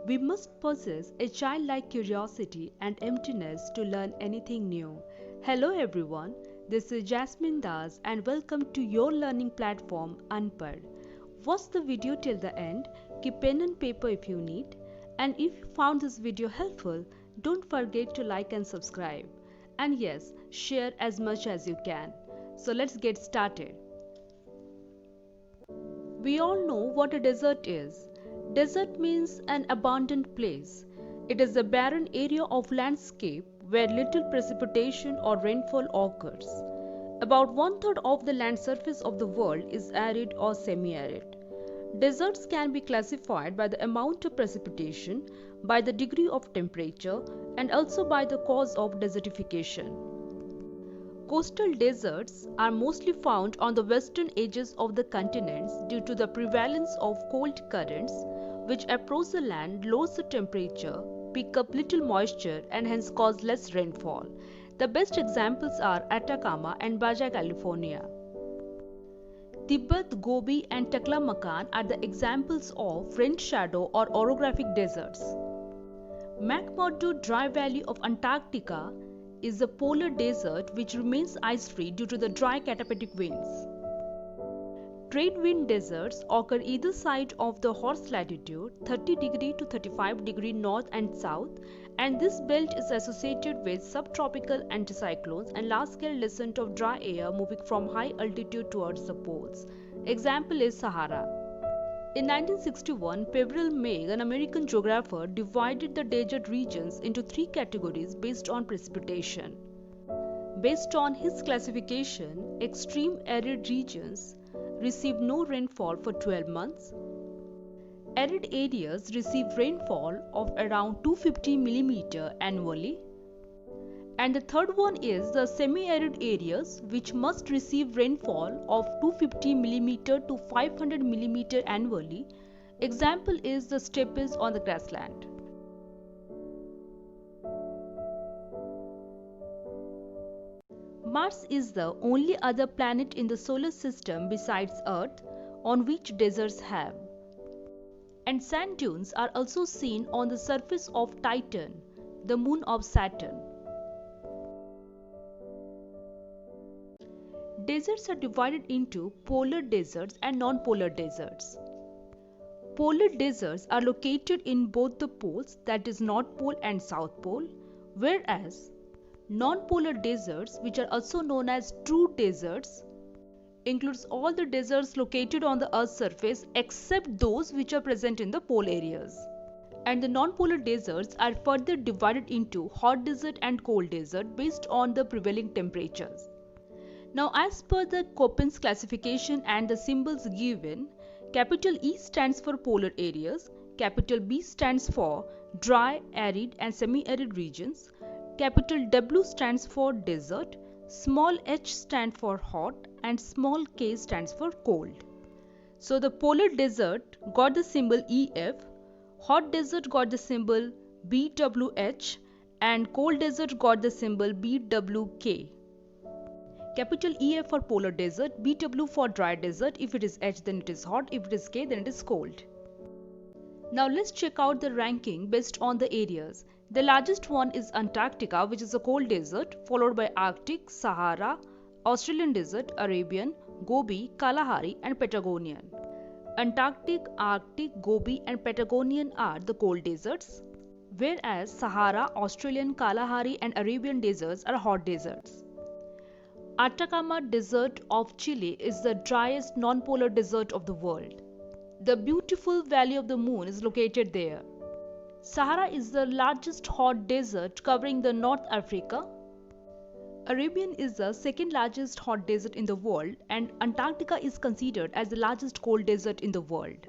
We must possess a childlike curiosity and emptiness to learn anything new. Hello everyone, this is Jasmine Das and welcome to your learning platform Unpad. Watch the video till the end, keep pen and paper if you need, and if you found this video helpful, don't forget to like and subscribe. And yes, share as much as you can. So let's get started. We all know what a desert is. Desert means an abandoned place. It is a barren area of landscape where little precipitation or rainfall occurs. About 1/3 of the land surface of the world is arid or semi-arid. Deserts can be classified by the amount of precipitation, by the degree of temperature, and also by the cause of desertification. Coastal deserts are mostly found on the western edges of the continents due to the prevalence of cold currents which approach the land, lowers the temperature, pick up little moisture and hence cause less rainfall. The best examples are Atacama and Baja California. Tibet, Gobi and Taklamakan are the examples of rain shadow or orographic deserts. McMurdo Dry Valley of Antarctica is a polar desert which remains ice-free due to the dry katabatic winds. Trade wind deserts occur either side of the horse latitude 30° to 35° north and south, and this belt is associated with subtropical anticyclones and large-scale descent of dry air moving from high altitude towards the poles. Example is Sahara. In 1961, Peveril Meg, an American geographer, divided the desert regions into 3 categories based on precipitation. Based on his classification, extreme arid regions receive no rainfall for 12 months. Arid areas receive rainfall of around 250 mm annually. And the third one is the semi-arid areas which must receive rainfall of 250 mm to 500 mm annually. Example is the steppes on the grassland. Mars is the only other planet in the solar system besides Earth on which deserts have. And sand dunes are also seen on the surface of Titan, the moon of Saturn. Deserts are divided into polar deserts and non-polar deserts. Polar deserts are located in both the poles, that is North Pole and South Pole, whereas non-polar deserts, which are also known as true deserts, includes all the deserts located on the Earth's surface except those which are present in the pole areas. And the non-polar deserts are further divided into hot desert and cold desert based on the prevailing temperatures. Now, as per the Köppen's classification and the symbols given, capital E stands for polar areas, capital B stands for dry, arid and semi-arid regions, capital W stands for desert, small h stands for hot and small k stands for cold. So the polar desert got the symbol EF, hot desert got the symbol BWH and cold desert got the symbol BWK. Capital EF for polar desert, BW for dry desert. If it is H then it is hot, if it is K then it is cold. Now let's check out the ranking based on the areas. The largest one is Antarctica, which is a cold desert, followed by Arctic, Sahara, Australian desert, Arabian, Gobi, Kalahari and Patagonian. Antarctic, Arctic, Gobi and Patagonian are the cold deserts, whereas Sahara, Australian, Kalahari and Arabian deserts are hot deserts. Atacama Desert of Chile is the driest non-polar desert of the world. The beautiful Valley of the Moon is located there. Sahara is the largest hot desert covering the North Africa. Arabian is the second largest hot desert in the world and Antarctica is considered as the largest cold desert in the world.